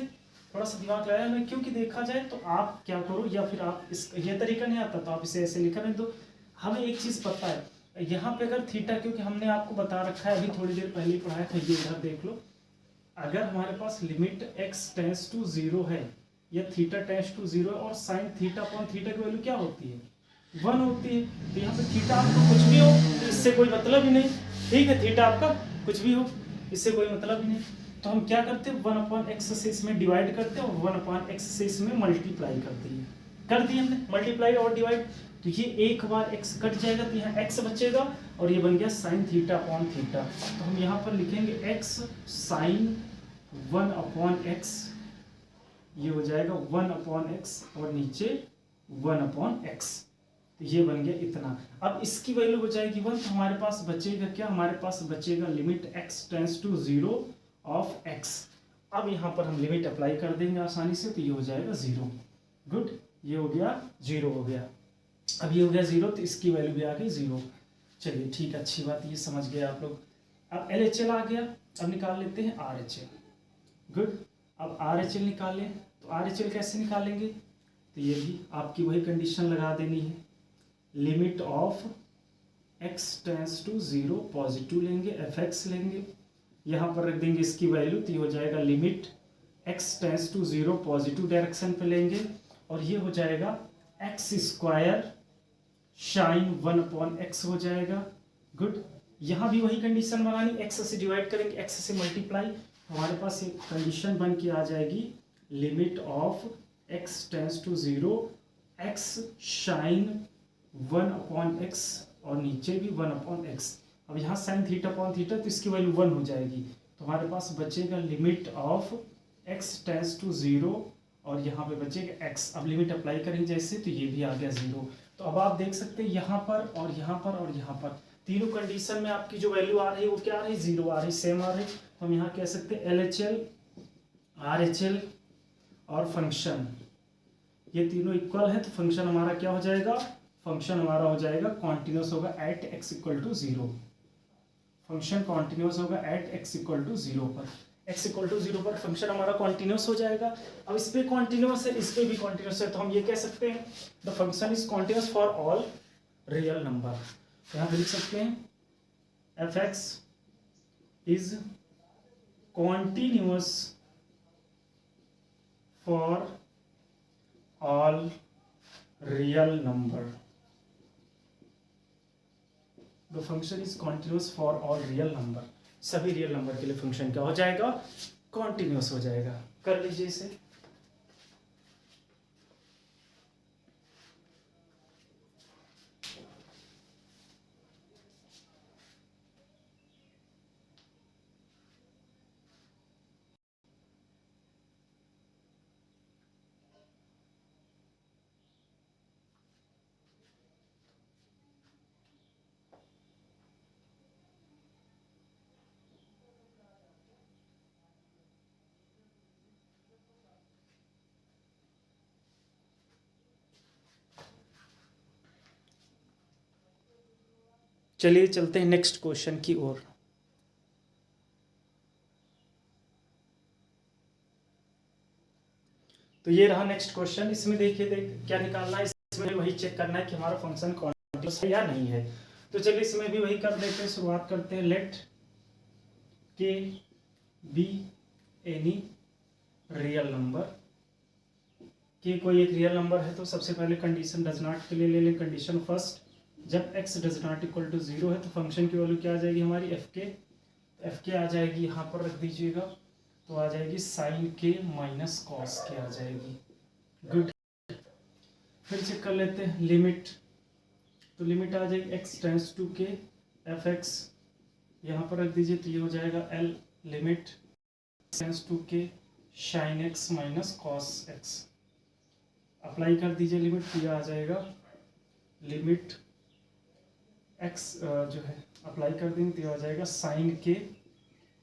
थोड़ा सा दिमाग लगाया मैं, क्योंकि देखा जाए तो आप क्या करो, या फिर आप इस ये तरीका नहीं आता तो आप इसे ऐसे लिखा नहीं, तो हमें एक चीज़ पता है यहाँ पे अगर थीटा, क्योंकि हमने आपको बता रखा है अभी थोड़ी देर पहले ही पढ़ाया था, ये इधर देख लो, अगर हमारे पास लिमिट x टेंस टू 0 है या थीटा टेंस टू 0 और साइन थीटा अपॉन थीटा की वैल्यू क्या होती है, 1 होती है। तो यहाँ पे थीटा आपका कुछ भी हो तो इससे कोई मतलब ही नहीं, ठीक है, थीटा आपका कुछ भी हो इससे कोई मतलब ही नहीं। तो हम क्या करते हैं, 1/x से इसमें डिवाइड करते हैं और 1/x से इसमें मल्टीप्लाई करते हैं, कर दिए हमने मल्टीप्लाई और डिवाइड। तो ये एक बार x कट जाएगा तो यहाँ x बचेगा और ये बन गया साइन थीटा अपॉन थीटा। तो हम यहाँ पर लिखेंगे x साइन 1/x, ये हो जाएगा 1/x और नीचे 1/x, तो ये बन गया इतना। अब इसकी वैल्यू हो जाएगी 1, तो हमारे पास बचेगा क्या, हमारे पास बचेगा limit x tends to 0 of x। अब यहाँ पर हम लिमिट अप्लाई कर देंगे आसानी से, तो ये हो जाएगा 0। गुड, ये हो गया 0 हो गया। अब ये हो गया 0 तो इसकी वैल्यू भी आ गई 0। चलिए ठीक, अच्छी बात, ये समझ गए आप लोग। अब LHL आ गया, अब निकाल लेते हैं RHL। गुड, अब RHL निकालें, तो RHL कैसे निकालेंगे, तो ये भी आपकी वही कंडीशन लगा देनी है, limit of x tends to 0 positive लेंगे, fx लेंगे, यहाँ पर रख देंगे इसकी वैल्यू, तो ये हो जाएगा limit x tends to 0 positive direction पे लेंगे और ये हो जाएगा x स्क्वायर साइन 1/x हो जाएगा। गुड, यहाँ भी वही कंडीशन बनानी, x से डिवाइड करेंगे, x से मल्टीप्लाई, हमारे पास एक कंडीशन बन के आ जाएगी, limit of x tends to 0 x sine 1/x और नीचे भी 1/x। अब यहाँ साइन थीटा अपॉन थीटा तो इसकी वैल्यू 1 हो जाएगी, तो हमारे पास बचेगा limit of x tends to 0 और यहाँ पे बचेगा x। अब लिमिट अप्लाई करेंगे जैसे, तो ये भी आ गया 0। तो अब आप देख सकते हैं यहाँ पर और यहाँ पर और यहाँ पर तीनों कंडीशन में आपकी जो वैल्यू आ रही है वो क्या आ रही है, 0 आ रही, सेम आ रही। तो हम यहाँ कह सकते हैं LHL RHL और फंक्शन ये तीनों इक्वल है, तो फंक्शन हमारा क्या हो जाएगा, फंक्शन हमारा हो जाएगा कॉन्टिन्यूस होगा at x equal to 0। Function continuous होगा एट x इक्वल टू 0 पर, x इक्वल टू 0 पर फंक्शन हमारा कॉन्टिन्यूस हो जाएगा। अब इस पे कॉन्टिन्यूस है, इस पे भी कॉन्टिन्यूस है, तो हम ये कह सकते हैं the function is continuous for all real number. यहाँ पे लिख सकते हैं f(x) is continuous for all real number. The function is continuous for all real number, सभी रियल नंबर के लिए फंक्शन क्या हो जाएगा, कॉन्टिन्यूस हो जाएगा। कर लीजिए इसे। चलिए चलते हैं नेक्स्ट क्वेश्चन की ओर। तो ये रहा नेक्स्ट क्वेश्चन। इसमें देखिए क्या निकालना है, इसमें वही चेक करना है कि हमारा फंक्शन कॉन्टिन्यूस है या नहीं है। तो चलिए इसमें भी वही कर देते हैं, शुरुआत करते हैं। Let k be any real number, के कोई एक रियल नंबर है तो सबसे पहले कंडीशन डज नॉट के लिए ले लें। कंडीशन फर्स्ट, जब x does not equal to 0 है तो फंक्शन की वैल्यू क्या आ जाएगी हमारी, एफ के आ जाएगी, यहाँ पर रख दीजिएगा, तो आ जाएगी साइन के माइनस कॉस के आ जाएगी। गुड, फिर चेक कर लेते हैं लिमिट, तो लिमिट आ जाएगी x tends to k f x, यहाँ पर रख दीजिए, तो ये हो जाएगा L limit tends to k sine x minus cos x। Apply कर दीजिए लिमिट, तो ये आ जाएगा लिमिट x जो है अप्लाई कर देंगे तो ये आ जाएगा साइन के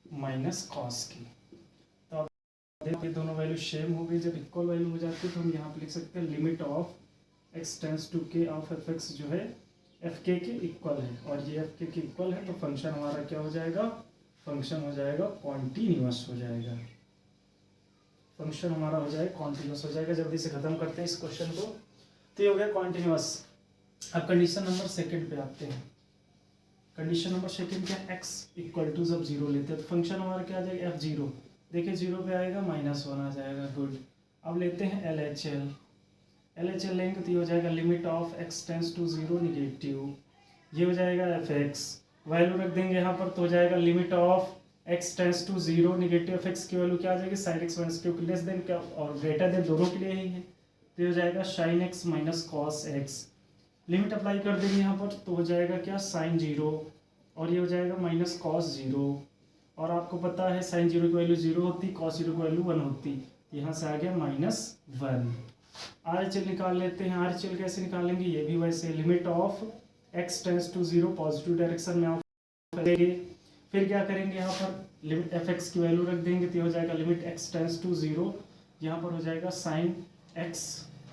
माइनस कॉस के। तो अब ये दोनों वैल्यू सेम हो गई, जब इक्वल वैल्यू हो जाती है तो हम यहाँ पे लिख सकते हैं limit of x tends to के ऑफ एफ एक्स जो है एफ के इक्वल है, और ये एफ के इक्वल है तो फंक्शन हमारा क्या हो जाएगा, फंक्शन हो जाएगा कॉन्टिन्यूअस हो जाएगा। फंक्शन हमारा हो जाएगा कॉन्टिन्यूस हो जाएगा। जल्दी से खत्म करते हैं इस क्वेश्चन को। तो ये हो गया कॉन्टिन्यूस। अब कंडीशन नंबर सेकंड पे आते हैं। कंडीशन नंबर सेकंड क्या है, x इक्वल टू जब जीरो लेते हैं तो फंक्शन हमारा क्या आ जाएगा f0। देखिए जीरो पे आएगा -1 आ जाएगा, गुड। अब लेते हैं LHL लेंगे तो ये हो जाएगा limit of x tends to zero negative, ये हो जाएगा fx। वैल्यू रख देंगे यहाँ पर तो हो जाएगा limit of x tends to zero negative fx की वैल्यू क्या आ जाएगी sin x minus q, less than क्या और ग्रेटर देन दोनों के लिए ही है, तो ये हो जाएगा sin x minus cos x। Limit apply कर देंगे यहाँ पर तो हो जाएगा क्या sin 0 और ये हो जाएगा माइनस cos 0। और आपको पता है sin 0 की वैल्यू 0 होती, cos 0 की वैल्यू 1 होती, यहाँ से आ गया -1। RHL निकाल लेते हैं। RHL कैसे निकालेंगे, ये भी वैसे limit of x tends to zero positive direction में ऑफ करेंगे। फिर क्या करेंगे यहाँ पर लिमिट fx की वैल्यू रख देंगे तो हो जाएगा limit x tends to zero, यहाँ पर हो जाएगा sin x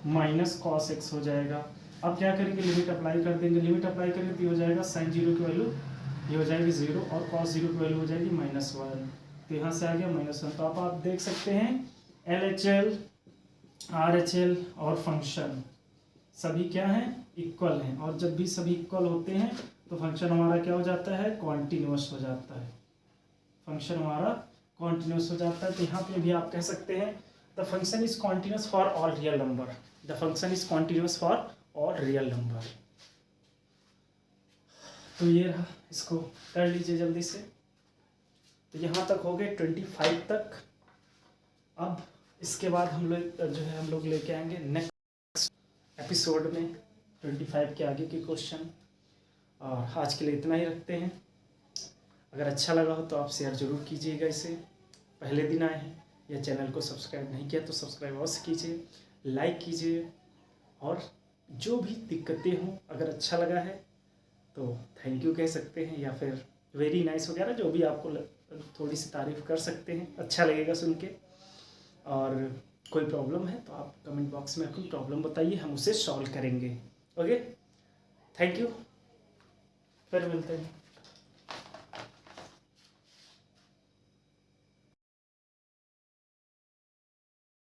minus cos x हो जाएगा। अब क्या करेंगे लिमिट अप्लाई कर देंगे, लिमिट अप्लाई करेंगे तो हो जाएगा sin 0 की वैल्यू ये हो जाएगी 0 और cos 0 की वैल्यू हो जाएगी -1, तो यहाँ से आ गया -1। तो आप देख सकते हैं LHL RHL और फंक्शन सभी क्या हैं, इक्वल हैं। और जब भी सभी इक्वल होते हैं तो फंक्शन हमारा क्या हो जाता है, कॉन्टिन्यूस हो जाता है। फंक्शन हमारा कॉन्टिन्यूस हो जाता है। तो यहाँ पे भी आप कह सकते हैं the function is continuous for all real number, the function is continuous for all real number. तो ये रहा, इसको कर लीजिए जल्दी से। तो यहाँ तक हो गए 25 तक। अब इसके बाद हम लोग लेके आएंगे नेक्स्ट एपिसोड में 25 के आगे के क्वेश्चन। और आज के लिए इतना ही रखते हैं। अगर अच्छा लगा हो तो आप शेयर जरूर कीजिएगा इसे। पहले दिन आए हैं या चैनल को सब्सक्राइब नहीं किया तो सब्सक्राइब अवश्य कीजिए, लाइक कीजिए। और जो भी दिक्कतें हों, अगर अच्छा लगा है तो थैंक यू कह सकते हैं या फिर वेरी नाइस वगैरह जो भी आपको थोड़ी सी तारीफ़ कर सकते हैं, अच्छा लगेगा सुन के। और कोई प्रॉब्लम है तो आप कमेंट बॉक्स में अपनी प्रॉब्लम बताइए, हम उसे सॉल्व करेंगे। ओके, थैंक यू, फिर मिलते हैं।